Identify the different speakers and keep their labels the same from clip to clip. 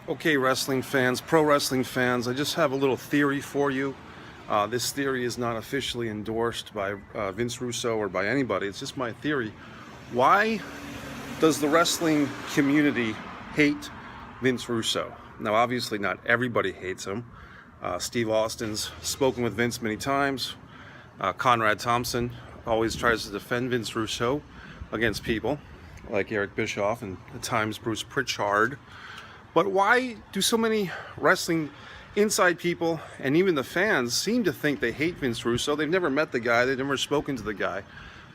Speaker 1: Okay, wrestling fans, pro wrestling fans, I just have a little theory for you. This theory is not officially endorsed by Vince Russo or by anybody. It's just my theory. Why does the wrestling community hate Vince Russo? Now, obviously, not everybody hates him. Steve Austin's spoken with Vince many times. Conrad Thompson always tries to defend Vince Russo against people like Eric Bischoff and at times Bruce Pritchard. But why do so many wrestling inside people and even the fans seem to think they hate Vince Russo? They've never met the guy, they've never spoken to the guy.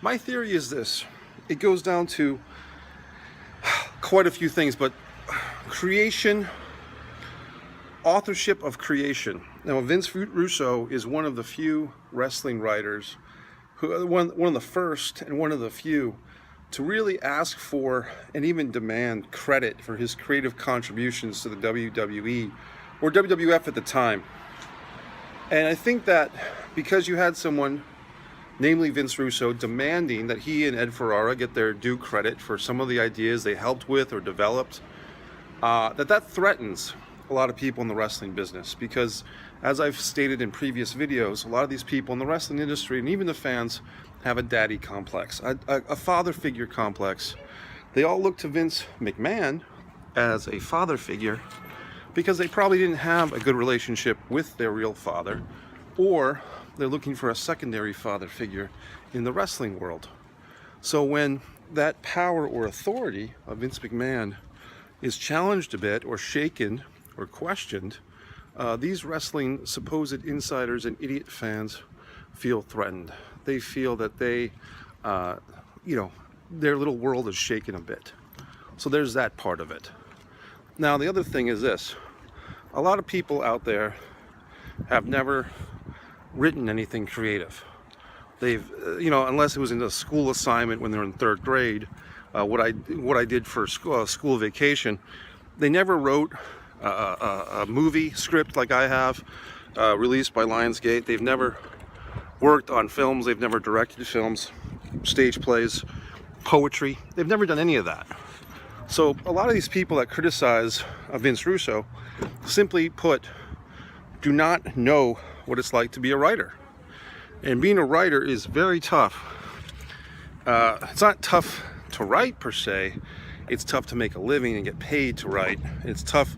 Speaker 1: My theory is this. It goes down to quite a few things, but creation, authorship of creation. Now, Vince Russo is one of the few wrestling writers, one of the first and one of the few to really ask for and even demand credit for his creative contributions to the WWE or WWF at the time. And I think that because you had someone, namely Vince Russo, demanding that he and Ed Ferrara get their due credit for some of the ideas they helped with or developed, that threatens a lot of people in the wrestling business. Because as I've stated in previous videos, a lot of these people in the wrestling industry and even the fans have a daddy complex, a father figure complex. They all look to Vince McMahon as a father figure because they probably didn't have a good relationship with their real father, or they're looking for a secondary father figure in the wrestling world. So when that power or authority of Vince McMahon is challenged a bit or shaken or questioned, these wrestling supposed insiders and idiot fans feel threatened. They feel that their little world is shaken a bit. So there's that part of it. Now, the other thing is this. A lot of people out there have never written anything creative. They've, unless it was in a school assignment when they're in third grade, what I did for school vacation, they never wrote a movie script like I have, released by Lionsgate. They've never worked on films, they've never directed films, stage plays, poetry. They've never done any of that. So a lot of these people that criticize Vince Russo, simply put, do not know what it's like to be a writer. And being a writer is very tough. It's not tough to write per se, it's tough to make a living and get paid to write. It's tough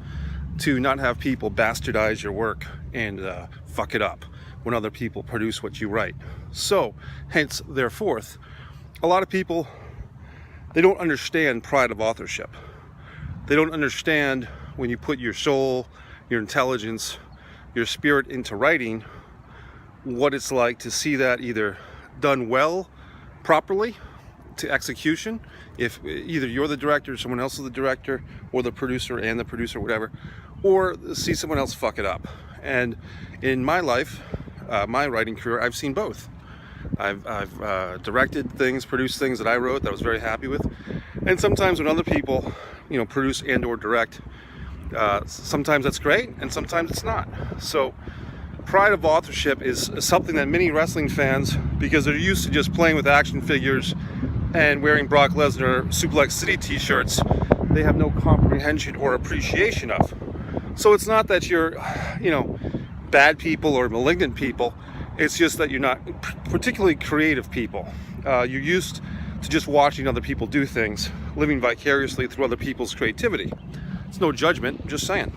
Speaker 1: to not have people bastardize your work and fuck it up when other people produce what you write. So, hence, therefore, a lot of people, they don't understand pride of authorship. They don't understand when you put your soul, your intelligence, your spirit into writing, what it's like to see that either done well, properly, to execution, if either you're the director, someone else is the director, or the producer and the producer, whatever, or see someone else fuck it up. And in my life, my writing career, I've seen both. I've directed things, produced things that I wrote that I was very happy with, and sometimes when other people, produce and or direct, sometimes that's great, and sometimes it's not. So, pride of authorship is something that many wrestling fans, because they're used to just playing with action figures and wearing Brock Lesnar Suplex City t-shirts, they have no comprehension or appreciation of. So it's not that you're, bad people or malignant people. It's just that you're not particularly creative people. You're used to just watching other people do things, living vicariously through other people's creativity. It's no judgment, I'm just saying.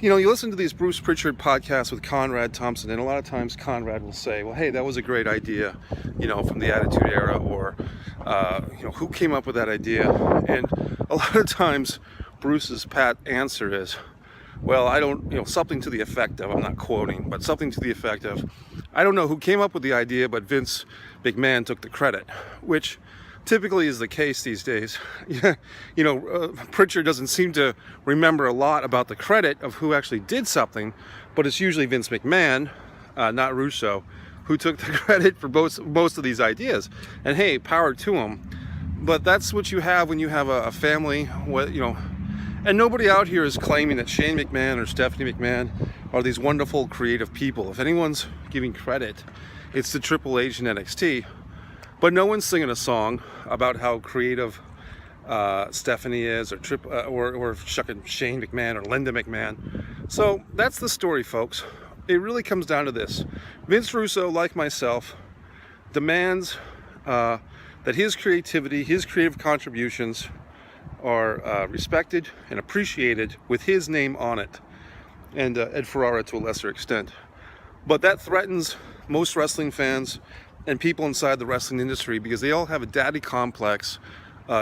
Speaker 1: You listen to these Bruce Pritchard podcasts with Conrad Thompson, and a lot of times Conrad will say, well, hey, that was a great idea, from the Attitude Era, or, who came up with that idea? And a lot of times Bruce's pat answer is, well, I don't, something to the effect of, I'm not quoting, but something to the effect of, I don't know who came up with the idea, but Vince McMahon took the credit, which typically is the case these days. Pritchard doesn't seem to remember a lot about the credit of who actually did something, but it's usually Vince McMahon, not Russo, who took the credit for most of these ideas. And hey, power to him. But that's what you have when you have a family, and nobody out here is claiming that Shane McMahon or Stephanie McMahon are these wonderful creative people. If anyone's giving credit, it's to Triple H and NXT. But no one's singing a song about how creative Stephanie is, or shucking Shane McMahon or Linda McMahon. So that's the story, folks. It really comes down to this. Vince Russo, like myself, demands that his creativity, his creative contributions are respected and appreciated with his name on it, and Ed Ferrara to a lesser extent. But that threatens most wrestling fans and people inside the wrestling industry, because they all have a daddy complex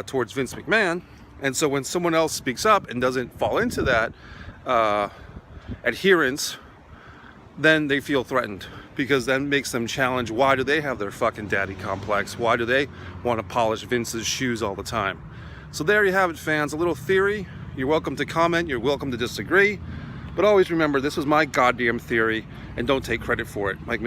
Speaker 1: towards Vince McMahon. And so when someone else speaks up and doesn't fall into that adherence, then they feel threatened, because that makes them challenge, why do they have their fucking daddy complex? Why do they want to polish Vince's shoes all the time? So there you have it, fans. A little theory. You're welcome to comment. You're welcome to disagree. But always remember, this was my goddamn theory, and don't take credit for it. Mike